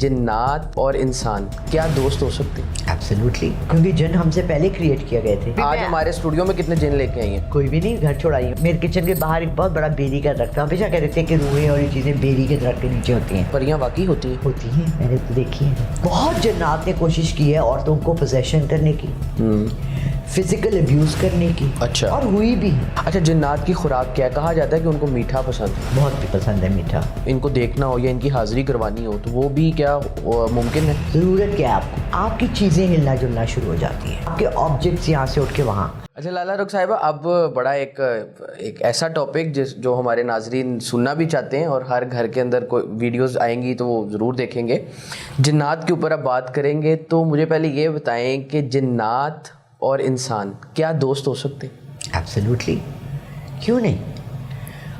جنات اور انسان کیا دوست ہو سکتے ہیں؟ ایبسلیوٹلی، کیونکہ جن ہم سے پہلے کریٹ کیا گئے تھے. آج ہمارے اسٹوڈیو میں کتنے جن لے کے آئی ہیں؟ کوئی بھی نہیں، گھر چھوڑائی. میرے کچن کے باہر ایک بہت بڑا بیری کا درخت ہے. ہمیشہ کہتے تھے کہ روحیں اور یہ چیزیں بیری کے درخت کے نیچے ہوتی ہیں. پریاں واقعی ہوتی ہیں؟ ہوتی ہیں، میں نے تو دیکھی ہیں. بہت جنات نے کوشش کی ہے عورتوں کو پوزیشن کرنے کی، فزیکل ابیوز کرنے کی. اچھا، اور ہوئی بھی. اچھا، جنات کی خوراک کیا ہے؟ کہا جاتا ہے کہ ان کو میٹھا پسند ہے. بہت بھی پسند ہے میٹھا. ان کو دیکھنا ہو یا ان کی حاضری کروانی ہو تو وہ بھی کیا ممکن ہے؟ ضرورت کیا ہے آپ کو؟ آپ کی چیزیں ہلنا جلنا شروع ہو جاتی ہیں، آپ کے آبجیکٹس یہاں سے اٹھ کے وہاں. اچھا لالا رخ صاحبہ، اب بڑا ایک ایسا ٹاپک جو ہمارے ناظرین سننا بھی چاہتے ہیں اور ہر گھر کے اندر کوئی ویڈیوز آئیں گی تو وہ ضرور دیکھیں گے. جنات کے اوپر اب بات کریں گے، تو مجھے پہلے یہ بتائیں کہ جنات اور انسان کیا دوست ہو سکتے ہیں؟ ایبسلیوٹلی، کیوں نہیں؟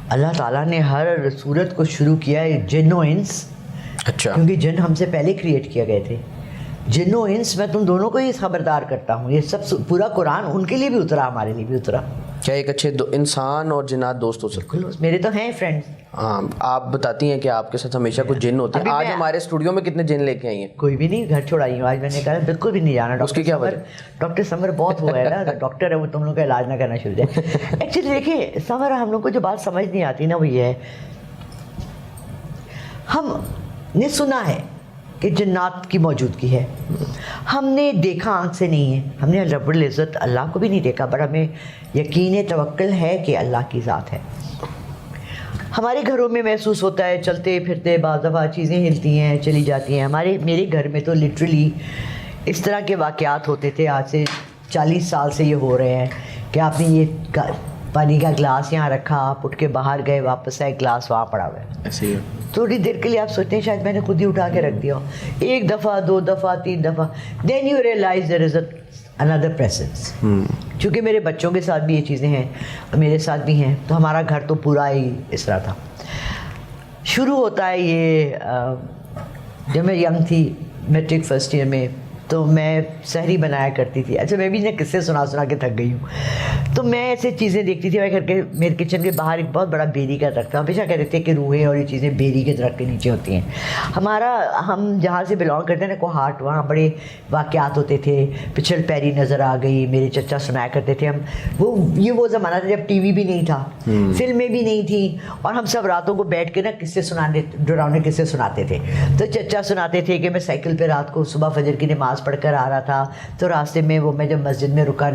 اللہ تعالیٰ نے ہر صورت کو شروع کیا ہے جن و انس. اچھا، کیونکہ جن ہم سے پہلے کریٹ کیا گئے تھے. جن و انس میں تم دونوں کو ہی خبردار کرتا ہوں. یہ سب پورا قرآن ان کے لیے بھی اترا، ہمارے لیے بھی اترا. کیا ایک اچھے انسان اور جنات دوست ہو سکتے ہیں؟ میرے تو ہیں فرینڈس. ہاں، آپ بتاتی ہیں کہ آپ کے ساتھ ہمیشہ کچھ جن ہوتے ہیں. آج ہمارے اسٹوڈیو میں کتنے جن لے کے آئی ہیں؟ کوئی بھی نہیں، گھر چھوڑائی ہوں. آج میں نے کہا بالکل بھی نہیں جانا. اس کی کیا وجہ؟ ڈاکٹر سمر بہت ہوا ہے نا، ڈاکٹر ہے وہ، تم لوگ کا علاج نہ کرنا شروع جائے. ایکچولی دیکھیں سمر، ہم لوگ کو جو بات سمجھ نہیں آتی نا وہ یہ ہے، ہم نے سنا ہے کہ جنات کی موجودگی ہے، ہم نے دیکھا آنکھ سے نہیں ہے، ہم نے رب العزت اللہ کو بھی نہیں دیکھا، بٹ ہمیں یقین توکل ہے کہ اللہ کی ذات ہے. ہمارے گھروں میں محسوس ہوتا ہے، چلتے پھرتے بعض دفعہ چیزیں ہلتی ہیں چلی جاتی ہیں. میرے گھر میں تو لٹرلی اس طرح کے واقعات ہوتے تھے. آج سے 40 سال سے یہ ہو رہے ہیں کہ آپ نے یہ پانی کا گلاس یہاں رکھا، آپ اٹھ کے باہر گئے، واپس آئے، گلاس وہاں پڑا ہوا ہے. ایسے ہی تھوڑی دیر کے لیے آپ سوچتے ہیں شاید میں نے خود ہی اٹھا کے رکھ دیا ہو. 1 دفعہ 2 دفعہ 3 دفعہ، then you realise there is another presence. چونکہ میرے بچوں کے ساتھ بھی یہ چیزیں ہیں، میرے ساتھ بھی ہیں، تو ہمارا گھر تو پورا ہی اس طرح تھا. شروع ہوتا ہے یہ جب میں ینگ تھی، میٹرک فرسٹ ایئر میں، تو میں سحری بنایا کرتی تھی. اچھا، میں بھی نہ قصے سنا کے تھک گئی ہوں. تو میں ایسے چیزیں دیکھتی تھی. میرے کچن کے باہر ایک بہت بڑا بیری کا درخت تھا. ہمیشہ کہتے تھے کہ روحیں اور یہ چیزیں بیری کے درخت کے نیچے ہوتی ہیں. ہم جہاں سے بلانگ کرتے ہیں نا کوہاٹ، وہاں بڑے واقعات ہوتے تھے. پچھل پیری نظر آ گئی، میرے چچا سنایا کرتے تھے. وہ زمانہ تھا جب ٹی وی بھی نہیں تھا، فلمیں بھی نہیں تھیں، اور ہم سب راتوں کو بیٹھ کے نا قصے ڈراؤنے قصے سناتے تھے. تو چچا سناتے تھے کہ میں سائیکل پہ رات کو صبح فجر کی نماز پڑھ کر آ رہا تھا، تو راستے میں میں جب مسجد میں رکا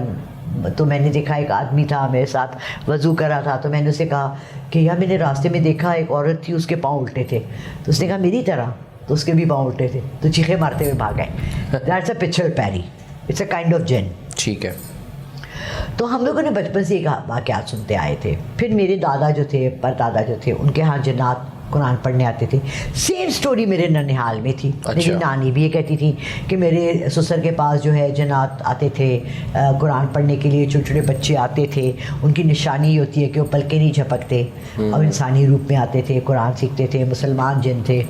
تو میں نے دیکھا ایک آدمی تھا میرے ساتھ وضو کر رہا تھا. تو میں نے اسے کہا کہ یار میں نے راستے میں دیکھا ایک عورت تھی، اس کے پاؤں الٹے تھے. تو اس نے کہا میری طرح؟ تو اس کے بھی پاؤں الٹے تھے. تو چیخے مارتے ہوئے بھاگ گئے. دیٹس اے پچھل پیری، اٹس اے کائنڈ آف جن. ٹھیک ہے. تو ہم لوگوں نے بچپن سے یہ واقعات سنتے آئے تھے. پھر میرے دادا جو تھے، پردادا جو تھے، ان کے ہاں جنات قرآن پڑھنے آتے تھے. سیم سٹوری میرے ننہال میں تھی. میری نانی بھی یہ کہتی تھی کہ میرے سسر کے پاس جو ہے جنات آتے تھے قرآن پڑھنے کے لیے. چھوٹے چھوٹے بچے آتے تھے، ان کی نشانی یہ ہوتی ہے کہ وہ پلکیں نہیں جھپکتے اور انسانی روپ میں آتے تھے، قرآن سیکھتے تھے. مسلمان جن تھے.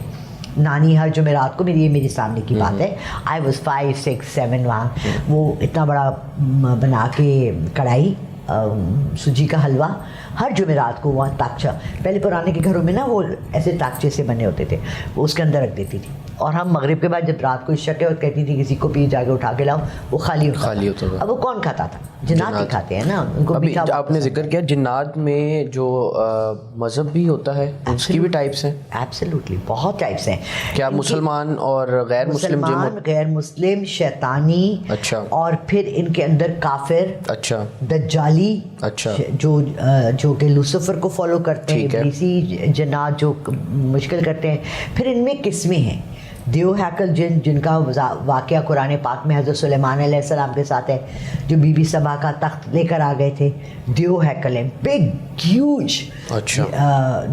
نانی ہر جمعرات کو، میری سامنے کی بات ہے، آئی واز 5 6 7 وہاں وہ اتنا بڑا بنا کے کڑھائی سوجی کا حلوہ ہر جمعرات کو وہاں تاکچہ، پہلے پرانے کے گھروں میں نا وہ ایسے تاکچے سے بنے ہوتے تھے، وہ اس کے اندر رکھ دیتی تھی. اور ہم مغرب کے بعد جب رات کو عشاء کے وقت کہتی تھی کسی کو بھی جا کے اٹھا کے لاؤ، وہ خالی ہوتا تھا. اب وہ کون کھاتا تھا؟ جنات ہی کھاتے ہیں نا. ان کو ابھی آپ نے ذکر کیا جنات میں جو مذہب بھی ہوتا ہے، اس کی بھی ٹائپس ہیں؟ ایبسلیوٹلی، بہت ٹائپس ہیں. کیا مسلمان اور غیر مسلم؟ غیر مسلم، شیطانی. اچھا. اور پھر ان کے اندر کافر. اچھا. دجالی. اچھا. جو کہ لوسیفر کو فالو کرتے ہیں، ابلیسی جنات جو مشکل کرتے ہیں. پھر ان میں قسمیں ہیں. دیو ہیکل جن کا واقعہ قرآن پاک میں حضرت سلیمان علیہ السلام کے ساتھ ہے، جو بی بی سبا کا تخت لے کر آ گئے تھے. دیو ہیکل ہیں، بگ ہیوج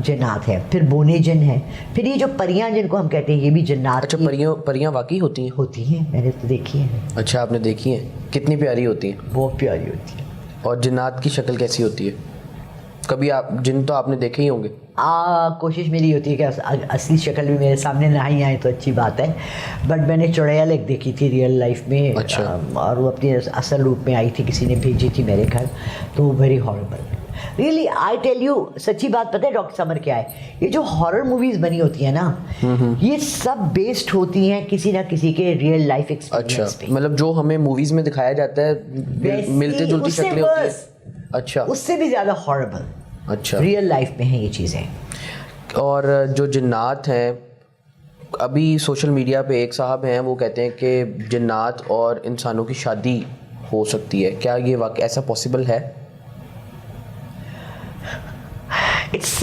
جنات ہیں. پھر بونے جن ہیں. پھر یہ جو پریاں جن کو ہم کہتے ہیں، یہ بھی جنات. اچھا، پریاں واقعی ہوتی ہیں؟ میں نے تو دیکھی ہیں. اچھا، آپ نے دیکھی ہیں؟ کتنی پیاری ہوتی ہیں؟ بہت پیاری ہوتی ہیں. اور جنات کی شکل کیسی ہوتی ہے؟ کبھی جن تو آپ نے دیکھے ہی ہوں گے. کوشش میری ہوتی ہے کہ اصلی شکل بھی میرے سامنے نہ ہی آئے تو اچھی بات ہے. بٹ میں نے چڑیل ایک دیکھی تھی ریئل لائف میں. اچھا. اور وہ اپنی اصل روپ میں آئی تھی، کسی نے بھیجی تھی میرے گھر. تو وہ very horrible. Really I tell you, سچی بات پتہ ہے ڈاکٹر سمر کیا ہے, یہ جو ہارر موویز بنی ہوتی ہیں نا, یہ سب بیسڈ ہوتی ہیں کسی نہ کسی کے ریئل لائف ایکسپیرینس پہ. مطلب جو ہمیں موویز میں دکھایا جاتا ہے ملتے جلتی شکلیں ہوتی ہیں. اچھا, اس سے بھی زیادہ ہاربل اچھا ریئل لائف میں ہیں یہ چیزیں. اور جو جنات ہیں, ابھی سوشل میڈیا پہ ایک صاحب ہیں وہ کہتے ہیں کہ جنات اور انسانوں کی شادی ہو سکتی ہے, کیا یہ واقعی ایسا پاسبل ہے؟ it's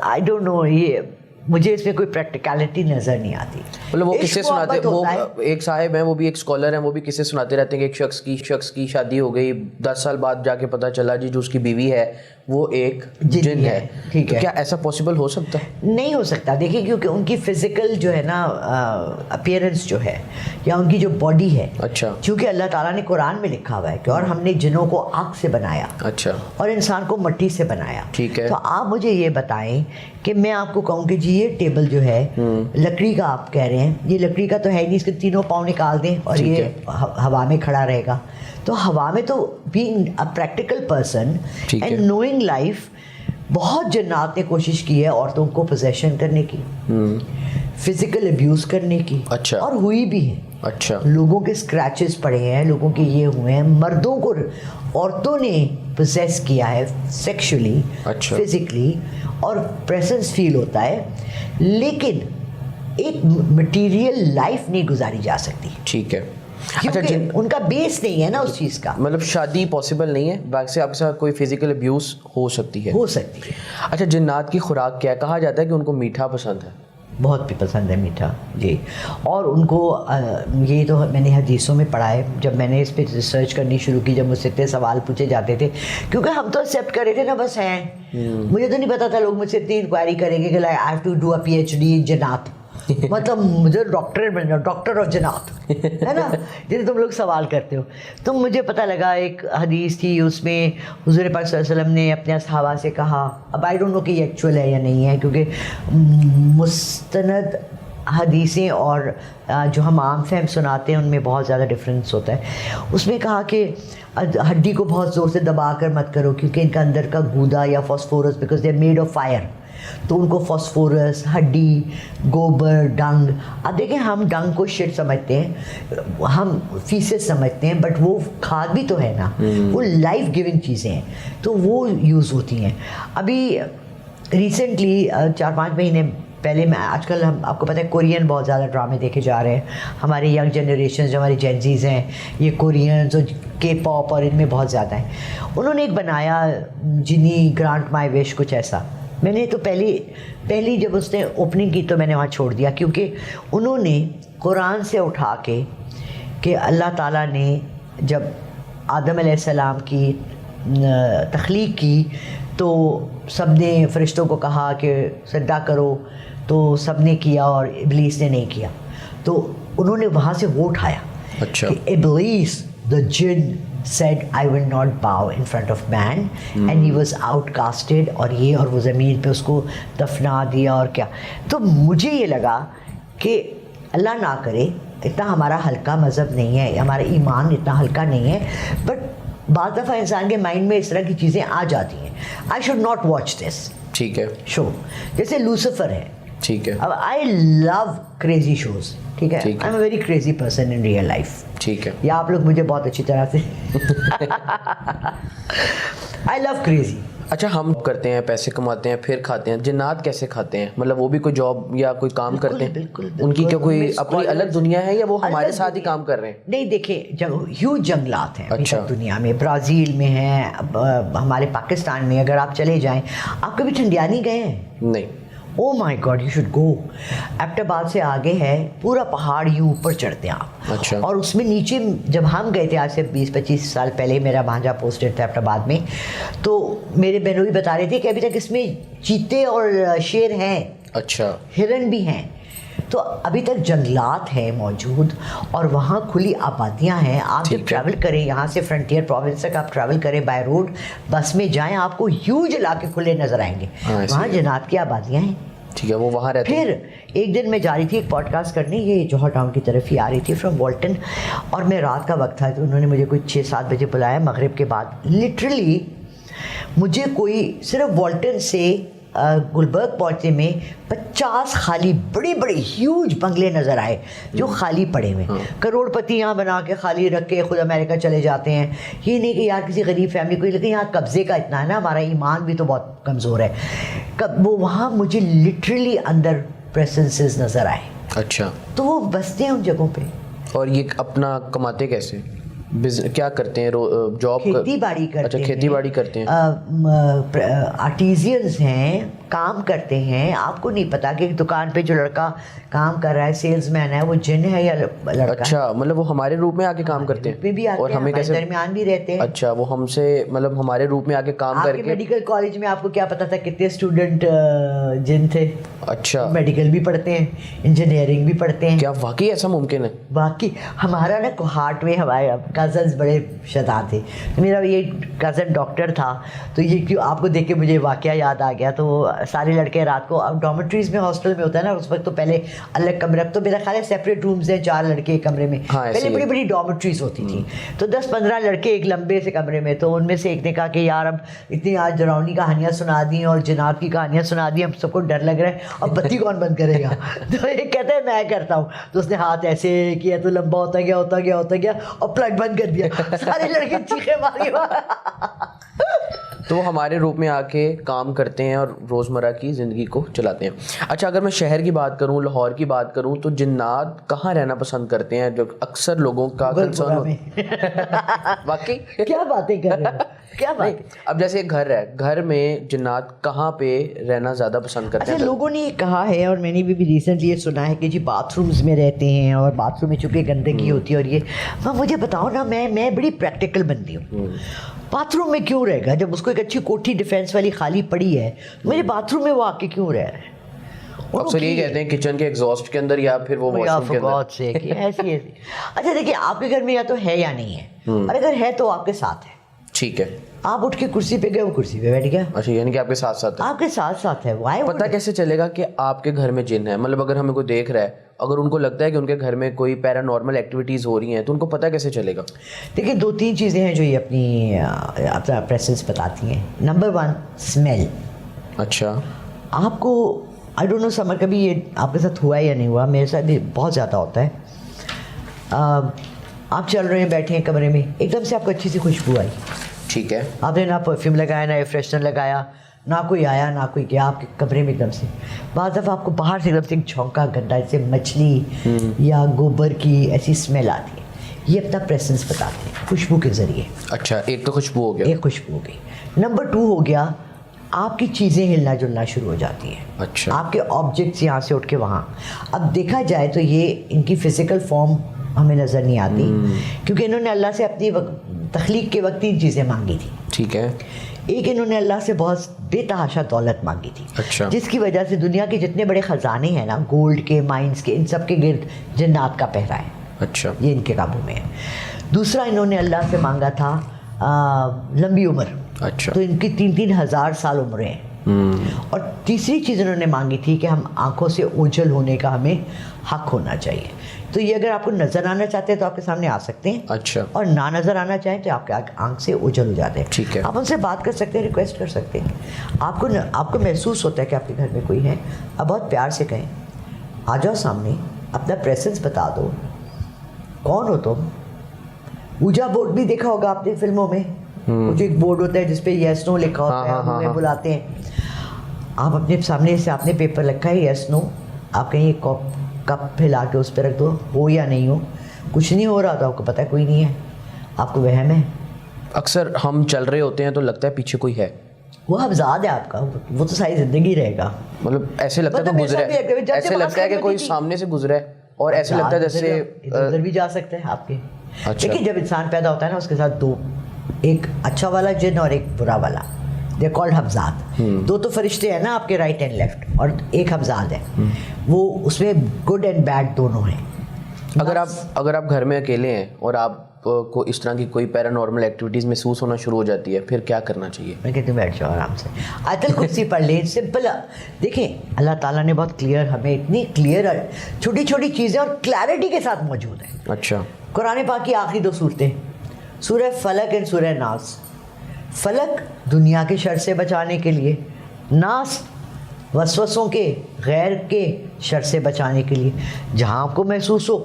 I don't know, یہ مجھے اس میں کوئی پریکٹیکلٹی نظر نہیں آتی. مطلب وہ کسے سناتے, وہ ایک صاحب ہیں وہ بھی ایک اسکالر ہیں, وہ بھی کسے سناتے رہتے ہیں کہ ایک شخص کی شادی ہو گئی, 10 سال بعد جا کے پتہ چلا جی جو اس کی بیوی ہے وہ ایک جن ہے. ٹھیک ہے, کیا ایسا پاسبل ہو سکتا ہے؟ نہیں ہو سکتا. دیکھیں کیونکہ ان کی فزیکل جو ہے نا اپیئرنس جو ہے یا ان کی جو باڈی ہے, اچھا, چونکہ اللہ تعالیٰ نے قرآن میں لکھا ہوا ہے کہ اور ہم نے جنوں کو آگ سے بنایا, اچھا, اور انسان کو مٹی سے بنایا. ٹھیک ہے, تو آپ مجھے یہ بتائیں کہ میں آپ کو کہوں کہ جی یہ ٹیبل جو ہے لکڑی کا, آپ کہہ رہے ہیں یہ لکڑی کا تو ہے نہیں, اس کے تینوں پاؤں نکال دیں اور یہ ہوا میں کھڑا رہے گا. تو ہوا میں تو being a practical person and knowing life, بہت جنات نے کوشش کی ہے عورتوں کو پوزیشن کرنے کی, فزیکل ابیوز کرنے کی, اچھا, اور ہوئی بھی ہے. اچھا, لوگوں کے اسکریچز پڑے ہیں, لوگوں کے یہ ہوئے ہیں, مردوں کو عورتوں نے پوزیس کیا ہے سیکشولی, فزیکلی, اور پریسنس فیل ہوتا ہے, لیکن ایک مٹیریل لائف نہیں گزاری جا سکتی. ٹھیک ہے, کیونکہ ان کا بیس نہیں ہے نا اس چیز کا. مطلب شادی پاسبل نہیں ہے, باقی آپ کے ساتھ کوئی فزیکل ابیوز ہو سکتی ہے. ہو سکتی ہے. اچھا, جنات کی خوراک کیا, کہا جاتا ہے کہ ان کو میٹھا پسند ہے. بہت بھی پسند ہے میٹھا جی, اور ان کو یہ تو میں نے حدیثوں میں پڑھا ہے. جب میں نے اس پہ ریسرچ کرنی شروع کی, جب مجھ سے اتنے سوال پوچھے جاتے تھے, کیونکہ ہم تو ایکسیپٹ کر رہے تھے نا بس ہیں, مجھے تو نہیں پتا تھا لوگ مجھ سے اتنی انکوائری کریں گے کہ I have to do a PhD in جنات, مطلب مجھے ڈاکٹر اور جنات ہے نا جنہیں تم لوگ سوال کرتے ہو. تو مجھے پتہ لگا ایک حدیث تھی, اس میں حضور پاک صلی اللہ علیہ وسلم نے اپنے صحابہ سے کہا, اب آئی ڈونٹ نو کہ یہ ایکچوئل ہے یا نہیں ہے, کیونکہ مستند حدیثیں اور جو ہم عام فہم سناتے ہیں ان میں بہت زیادہ ڈفرینس ہوتا ہے. اس میں کہا کہ ہڈی کو بہت زور سے دبا کر مت کرو, کیونکہ ان کا اندر کا گودا یا phosphorus, because they are made of fire, تو ان کو فاسفورس, ہڈی, گوبر, ڈنگ. اب دیکھیں ہم ڈنگ کو شٹ سمجھتے ہیں, ہم فیسز سمجھتے ہیں, بٹ وہ کھاد بھی تو ہے نا, وہ لائف گیونگ چیزیں ہیں, تو وہ یوز ہوتی ہیں. ابھی ریسنٹلی 4-5 مہینے پہلے میں, آج کل ہم آپ کو پتہ ہے کورین بہت زیادہ ڈرامے دیکھے جا رہے ہیں. ہمارے ینگ جنریشن جو ہماری جینزیز ہیں, یہ کورینز اور کے پاپ اور ان میں بہت زیادہ ہیں. انہوں نے ایک بنایا جنی گرانٹ مائی وش, کچھ ایسا. میں نے تو پہلی جب اس نے اوپننگ کی تو میں نے وہاں چھوڑ دیا, کیونکہ انہوں نے قرآن سے اٹھا کے کہ اللہ تعالیٰ نے جب آدم علیہ السلام کی تخلیق کی تو سب نے فرشتوں کو کہا کہ سجدہ کرو, تو سب نے کیا اور ابلیس نے نہیں کیا. تو انہوں نے وہاں سے وہ اٹھایا کہ ابلیس the jinn said I will not bow in front of man and he was outcasted, اور یہ اور وہ زمین پہ اس کو دفنا دیا اور کیا. تو مجھے یہ لگا کہ اللہ نہ کرے, اتنا ہمارا ہلکا مذہب نہیں ہے, ہمارا ایمان اتنا ہلکا نہیں ہے, بٹ بعض دفعہ انسان کے مائنڈ میں اس طرح کی چیزیں آ جاتی ہیں. I should not watch this. ٹھیک ہے, شو جیسے لوسیفر ہے. ٹھیک ہے, اب آئی لو کریزی شوز. ٹھیک ہے, I am a very crazy person in real life. ٹھیک ہے, یا آپ لوگ مجھے بہت اچھی طرح سے آئی لو کریزی. اچھا, ہم کرتے ہیں, پیسے کماتے ہیں, پھر کھاتے ہیں. جنات کیسے کھاتے ہیں, مطلب وہ بھی کوئی جاب یا کوئی کام کرتے ہیں؟ بالکل, ان کی کیا کوئی اپنی الگ دنیا ہے یا وہ ہمارے ساتھ ہی کام کر رہے ہیں؟ نہیں, دیکھیں ہیوج جنگلات ہیں ابھی تک دنیا میں. برازیل میں ہیں, ہمارے پاکستان میں اگر آپ چلے جائیں. آپ کبھی ٹھنڈیانی گئے ہیں؟ نہیں. Oh my God, you should go. Abbottabad سے آگے ہے, پورا پہاڑ یوں اوپر چڑھتے ہیں آپ. اچھا. اور اس میں نیچے جب ہم گئے تھے آج سے 20-25 سال پہلے, میرا بھانجا پوسٹڈ تھا ایبٹ آباد میں, تو میرے بہنوں بھی بتا رہے تھے کہ ابھی تک اس میں چیتے اور شیر ہیں. اچھا. ہرن بھی ہیں. تو ابھی تک جنگلات ہیں موجود, اور وہاں کھلی آبادیاں ہیں. آپ جب ٹریول کریں یہاں سے فرنٹیئر پروونس تک آپ ٹریول کریں بائی روڈ, بس میں جائیں, آپ کو ہیوج علاقے کھلے نظر آئیں گے. وہاں جنات کی آبادیاں ہیں. ٹھیک ہے, وہ وہاں رہتے ہیں. پھر ایک دن میں جا رہی تھی ایک پوڈ کاسٹ کرنے, یہ جوہر ٹاؤن کی طرف ہی آ رہی تھی فرام والٹن, اور میں رات کا وقت تھا تو انہوں نے مجھے کوئی 6-7 بجے بلایا مغرب کے بعد. لٹرلی مجھے کوئی صرف والٹن سے گلبرگ پہنچنے میں 50 خالی بڑے بڑے ہیوج بنگلے نظر آئے جو خالی پڑے ہوئے, کروڑ پتی یہاں بنا کے خالی رکھ کے خود امریکہ چلے جاتے ہیں. یہ نہیں کہ یار کسی غریب فیملی کو, لیکن یہاں قبضے کا اتنا ہے نا, ہمارا ایمان بھی تو بہت کمزور ہے. وہ وہاں مجھے لٹرلی اندر پریسنسز نظر آئے. اچھا, تو وہ بستے ہیں ان جگہوں پہ. اور یہ اپنا کماتے کیسے, کیا کرتے ہیں, جاب, کھیتی باڑی کرتے ہیں. اچھا, کھیتی باڑی کرتے ہیں. آرٹیزینز ہیں, کام کرتے ہیں. آپ کو نہیں پتا کہ دکان پہ جو لڑکا کام کر رہا ہے, سیلز مین ہے, وہ جن ہے یا لڑکا. اچھا, مطلب وہ ہمارے روپ میں آ کے کام کرتے ہیں اور ہمیں کیسے درمیان بھی رہتے ہیں. اچھا, وہ ہم سے مطلب ہمارے روپ میں آ کے کام کر کے. میڈیکل کالج میں آپ کو کیا پتا تھا کتنے اسٹوڈنٹ جن تھے. اچھا, میڈیکل بھی پڑھتے ہیں, انجینئرنگ بھی پڑھتے ہیں. کیا واقعی ایسا ممکن ہے؟ باقی ہمارا نا کوہارٹ میں ہمارے کزنس بڑے شیطان تھے. میرا یہ کزن ڈاکٹر تھا, تو یہ کیوں آپ کو دیکھ کے مجھے واقعہ یاد آ گیا. تو وہ سارے لڑکے رات کو, اب ڈارمیٹریز میں ہاسٹل میں ہوتا ہے نا اس وقت, تو پہلے الگ کمرے, اب تو میرا خیال ہے سیپریٹ رومز ہیں, 4 لڑکے ایک کمرے میں. پہلے بڑی بڑی ڈارمیٹریز ہوتی تھیں, تو 10-15 لڑکے ایک لمبے سے کمرے میں. تو ان میں سے ایک نے کہا کہ یار اب اتنی آج ڈراؤنی کہانیاں سنا دی اور جنات کی کہانیاں سنا دی, ہم سب کو ڈر لگ رہا ہے, اب بتی کون بند کرے گا؟ تو ایک کہتا ہے میں کرتا ہوں. تو اس نے ہاتھ ایسے کیا تو لمبا ہوتا گیا اور پلگ بند کر دیا. سارے لڑکے چیخے ماری. تو وہ ہمارے روپ میں آ کے کام کرتے ہیں اور روزمرہ کی زندگی کو چلاتے ہیں. اچھا, اگر میں شہر کی بات کروں, لاہور کی بات کروں, تو جنات کہاں رہنا پسند کرتے ہیں, جو اکثر لوگوں کا کنسرن ہوتا. واقعی کیا باتیں کر رہے ہیں, کیا بات. اب جیسے ایک گھر ہے, گھر میں جنات کہاں پہ رہنا زیادہ پسند کرتے ہیں؟ لوگوں نے یہ کہا ہے, اور میں نے بھی ریسنٹلی یہ سنا ہے کہ جی باتھ رومز میں رہتے ہیں, اور باتھ روم میں چونکہ گندگی ہوتی ہے. اور یہ مجھے بتاؤ نا, میں بڑی پریکٹیکل بندی ہوں. باتھ روم میں کیوں رہے گا جب اس کو ایک اچھی کوٹھی ڈیفینس والی خالی پڑی ہے؟ میرے باتھ روم میں وہ آ کے کیوں رہ رہے ہیں؟ اکثر یہی کہتے ہیں کچن کے ایگزاسٹ کے اندر یا پھر وہ واش روم کے اندر. ایسی. اچھا دیکھیے, آپ کے گھر میں یا تو ہے یا نہیں ہے, اور اگر ہے تو آپ کے ساتھ ہے. ٹھیک ہے, آپ اٹھ کے کرسی پہ گئے, وہ کرسی پہ بیٹھ گیا. اچھا, یعنی کہ آپ کے ساتھ ساتھ ہے. آپ کے ساتھ ساتھ ہے. پتہ کیسے چلے گا کہ آپ کے گھر میں جن ہے؟ مطلب اگر ہمیں کوئی دیکھ رہا ہے, اگر ان کو لگتا ہے کہ ان کے گھر میں کوئی پیرا نارمل ایکٹیویٹیز ہو رہی ہیں, تو ان کو پتہ کیسے چلے گا؟ دیکھیے 2-3 چیزیں ہیں جو یہ اپنا پریسنس بتاتی ہیں. Number 1, smell. اچھا, آپ کو آئی ڈونٹ نو سمر کبھی یہ آپ کے ساتھ ہوا ہے یا نہیں ہوا, میرے ساتھ بھی بہت زیادہ ہوتا ہے. آپ چل رہے ہیں, بیٹھے ہیں کمرے میں, ایک دم سے آپ کو اچھی سی خوشبو آئی. ٹھیک ہے, آپ نے نہ پرفیوم لگایا, نہ ایئر فریشنر لگایا, نہ کوئی آیا نہ کوئی گیا, آپ کے کمرے میں ایک دم سے. بعض دفعہ آپ کو باہر سے ایک دم سے ایک جھونکا گندا جیسے مچھلی یا گوبر کی ایسی اسمیل آتی ہے. یہ اپنا پریسنس بتاتے ہیں خوشبو کے ذریعے. اچھا, ایک تو خوشبو ہو گیا, ایک خوشبو ہو گئی. نمبر 2 ہو گیا, آپ کی چیزیں ہلنا جلنا شروع ہو جاتی ہیں. اچھا, آپ کے آبجیکٹس یہاں سے اٹھ کے وہاں. اب دیکھا جائے تو یہ ان کی فزیکل فارم ہمیں نظر نہیں آتی, کیونکہ انہوں نے اللہ سے اپنی تخلیق کے وقت 3 چیزیں مانگی تھی. ٹھیک ہے, ایک انہوں نے اللہ سے بہت بے تحاشا دولت مانگی تھی. اچھا, جس کی وجہ سے دنیا کے جتنے بڑے خزانے ہیں نا, گولڈ کے, مائنز کے, ان سب کے گرد جنات کا پہرا ہے. اچھا, یہ ان کے قابو میں ہے. دوسرا انہوں نے اللہ سے مانگا تھا لمبی عمر. اچھا, تو ان کی 3-3 ہزار سال عمریں ہیں. اور تیسری چیز انہوں نے مانگی تھی کہ ہم آنکھوں سے اوجھل ہونے کا ہمیں حق ہونا چاہیے. تو یہ اگر آپ کو نظر آنا چاہتے ہیں تو آپ کے سامنے آ سکتے ہیں. اچھا, اور نہ نظر آنا چاہیں تو آپ کے آنکھ سے اوجھل ہو جاتے ہیں. ٹھیک ہے, آپ ان سے بات کر سکتے ہیں, ریکویسٹ کر سکتے ہیں. آپ کو محسوس ہوتا ہے کہ آپ کے گھر میں کوئی ہے, آپ بہت پیار سے کہیں آ جاؤ سامنے, اپنا پریسنس بتا دو, کون ہو تم. اوجا بورڈ بھی دیکھا ہوگا آپ نے فلموں میں, جو ایک بورڈ ہوتا ہے جس پہ یس نو لکھا ہوتا ہے, ہمیں بلاتے ہیں. آپ اپنے سامنے سے آپ نے پیپر لکھا ہے یس نو, آپ کہیں ایک کپ پھیلا کے اس پہ رکھ دو, ہو یا نہیں ہو. کچھ نہیں ہو رہا تو آپ کو پتہ ہے کوئی نہیں ہے, آپ کو وہم ہے. اکثر ہم چل رہے ہوتے ہیں تو لگتا ہے پیچھے کوئی ہے, وہ ابزاد ہے آپ کا, وہ تو ساری زندگی رہے گا. مطلب ایسے لگتا ہے تو گزرا ہے, ایسے لگتا ہے کہ کوئی سامنے سے گزرا ہے, اور ایسے لگتا ہے جیسے ادھر بھی جا سکتے ہیں آپ کے. اچھا, دیکھیے جب انسان پیدا ہوتا ہے نا, اس کے ساتھ 2, ایک اچھا والا جن اور ایک برا والا, دے کالڈ حفظات. 2 تو فرشتے ہیں نا آپ کے رائٹ اینڈ لیفٹ, اور ایک حفظات ہے, وہ اس میں گڈ اینڈ بیڈ دونوں ہیں. اگر آپ گھر میں اکیلے ہیں اور آپ کو اس طرح کی کوئی پیرانارمل ایکٹیویٹیز محسوس ہونا شروع ہو جاتی ہے پھر کیا کرنا چاہیے؟ میں کہتی ہوں بیٹھ جاؤ آرام سے, آیت الکرسی پڑھ لیں, سمپل. دیکھیں اللہ تعالیٰ نے بہت کلیئر, ہمیں اتنی کلیئر چھوٹی چھوٹی چیزیں اور کلیئرٹی کے ساتھ موجود ہیں. اچھا. قرآن پاک کی آخری 2 صورتیں, سورہ فلق اور سورہ ناس. فلق دنیا کے شر سے بچانے کے لیے, ناس وسوسوں کے, غیر کے شر سے بچانے کے لیے. جہاں آپ کو محسوس ہو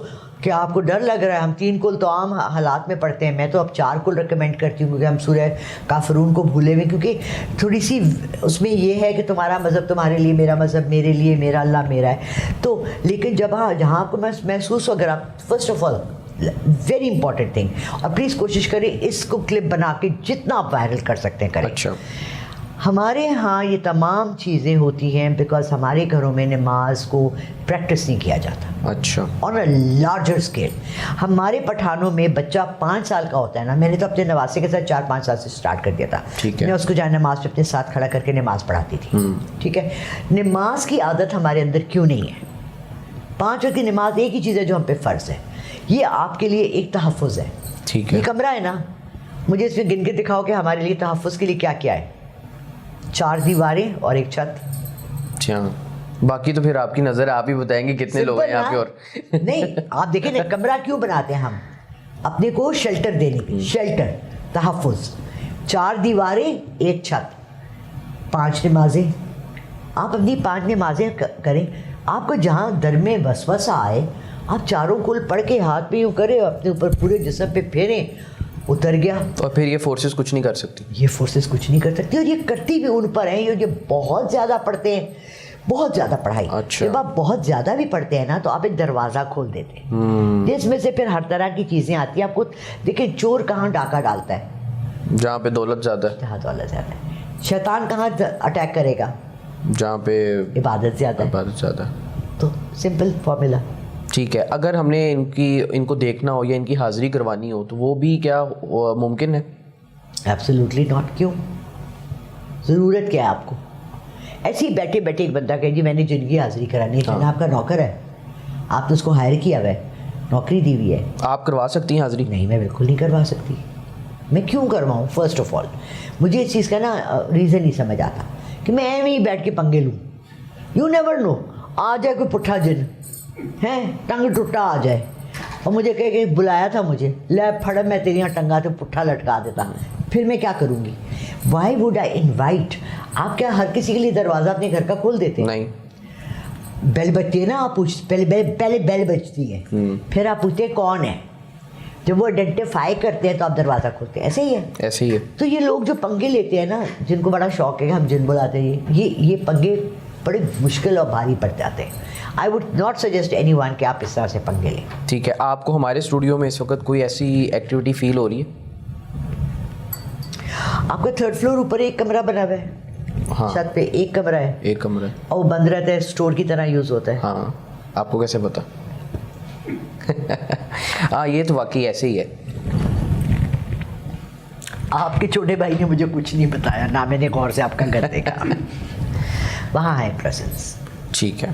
کہ آپ کو ڈر لگ رہا ہے, ہم 3 کل تو عام حالات میں پڑھتے ہیں, میں تو اب 4 کل ریکمینڈ کرتی ہوں کیونکہ ہم سورہ کافرون کو بھولے ہوئے, کیونکہ تھوڑی سی اس میں یہ ہے کہ تمہارا مذہب تمہارے لیے, میرا مذہب میرے لیے, میرا اللہ میرا ہے. تو لیکن جب جہاں آپ کو محسوس ہو, اگر آپ first of all very important thing, اور پلیز کوشش کریں اس کو کلپ بنا کے جتنا آپ وائرل کر سکتے ہیں کریں. اچھا. ہمارے ہاں یہ تمام چیزیں ہوتی ہیں بیکاز ہمارے گھروں میں نماز کو پریکٹس نہیں کیا جاتا. اچھا. آن اے لارجر اسکیل. ہمارے پٹھانوں میں بچہ 5 سال کا ہوتا ہے نا, میں نے تو اپنے نواسے کے ساتھ 4-5 سال سے اسٹارٹ کر دیا تھا. میں اس کو جائے نماز پہ اپنے ساتھ کھڑا کر کے نماز پڑھاتی تھی. ٹھیک ہے, نماز کی عادت ہمارے اندر کیوں نہیں ہے؟ 5 وقت کی نماز ایک ہی چیز ہے جو ہم پہ فرض ہے, یہ آپ کے لیے ایک تحفظ ہے. ٹھیک ہے. یہ کمرہ ہے نا, مجھے اس میں گن کے دکھاؤ کہ ہمارے لیے تحفظ کے لیے کیا کیا ہے. 4 دیواریں اور ایک چھت. اچھا, باقی تو پھر آپ کی نظر, آپ ہی بتائیں گے کتنے لوگ ہیں یہاں پہ. اور نہیں آپ دیکھیں نا, کمرہ کیوں بناتے ہیں ہم؟ اپنے کو شیلٹر دینے کے, شیلٹر, تحفظ. 4 دیواریں ایک چھت, 5 نمازیں. آپ اپنی 5 نمازیں کریں. آپ کو جہاں در میں وسوسہ آئے, آپ چاروں کل پڑھ کے ہاتھ پہ یوں کریں, اپنے اوپر پورے جسم پہ پھیریں, اتر گیا. اور پھر یہ فورسز کچھ نہیں کر سکتی. یہ فورسز کچھ نہیں کر سکتی, اور یہ کرتی بھی ان پر ہیں یہ بہت زیادہ پڑھتے ہیں, بہت زیادہ پڑھائی. جب آپ بہت زیادہ بھی پڑھتے ہیں نا تو آپ ایک دروازہ کھول دیتے ہیں جس میں سے پھر ہر طرح کی چیزیں آتی ہیں. آپ کو دیکھیں, چور کہاں ڈاکہ ڈالتا ہے؟ جہاں پہ دولت زیادہ ہے. جہاں دولت زیادہ ہے. شیطان کہاں اٹیک کرے گا؟ جہاں پہ عبادت زیادہ ہے. عبادت زیادہ ہے. تو سمپل فارمولا. ٹھیک ہے. اگر ہم نے ان کو دیکھنا ہو یا ان کی حاضری کروانی ہو تو وہ بھی کیا ممکن ہے؟ Absolutely not. کیوں؟ ضرورت کیا ہے آپ کو؟ ایسے ہی بیٹھے بیٹھے ایک بندہ کہے جی میں نے جن کی حاضری کرانی ہے, جن آپ کا نوکر ہے, آپ نے اس کو ہائر کیا ہوا ہے, نوکری دی ہوئی ہے, آپ کروا سکتی ہیں حاضری؟ نہیں, میں بالکل نہیں کروا سکتی. میں کیوں کرواؤں؟ فرسٹ آف آل مجھے اس چیز کا نا ریزن نہیں سمجھ آتا کہ میں ایویں ہی بیٹھ کے پنگے لوں. یو نیور نو, آ جائے کوئی پٹھا جن ہیں, ٹنگ ٹوٹا آ جائے اور مجھے کہے کہ بلایا تھا مجھے, لے پھڑ میں تیری یہاں ٹنگا تو پٹھا لٹکا دیتا, پھر میں کیا کروں گی؟ Why would I invite? آپ کیا ہر کسی کے لیے دروازہ اپنے گھر کا کھول دیتے ہیں؟ نہیں. بیل بجتی ہے نا, آپ پہلے بیل بجتی ہے, پھر آپ پوچھتے ہیں کون ہے, جب وہ آئیڈینٹیفائی کرتے ہیں تو آپ دروازہ کھولتے ہیں. ایسے ہی ہے. ایسے ہی ہے. تو یہ لوگ جو پنگے لیتے ہیں نا, جن کو بڑا شوق ہے کہ ہم جن بلاتے ہیں, یہ پنگے بڑے مشکل اور بھاری پڑ جاتے ہیں. I would not suggest any one کہ آپ اس طرح سے پنگے لیں. ٹھیک ہے. آپ کو ہمارے اسٹوڈیو میں اس وقت کوئی ایسی ایکٹیویٹی فیل ہو رہی ہے؟ آپ کا 3rd فلور اوپر ایک کمرہ بنا ہوا ہے, چھت پہ ایک کمرہ ہے, ایک کمرہ ہے, اور وہ بند رہتا ہے, اسٹور کی طرح یوز ہوتا ہے. ہاں, آپ کو کیسے پتا؟ ہاں, یہ تو واقعی ایسے ہی ہے. آپ کے چھوٹے بھائی نے مجھے کچھ نہیں بتایا, نہ میں نے غور سے آپ کا گھر دیکھا. وہاں ہے پریزنس. ٹھیک ہے.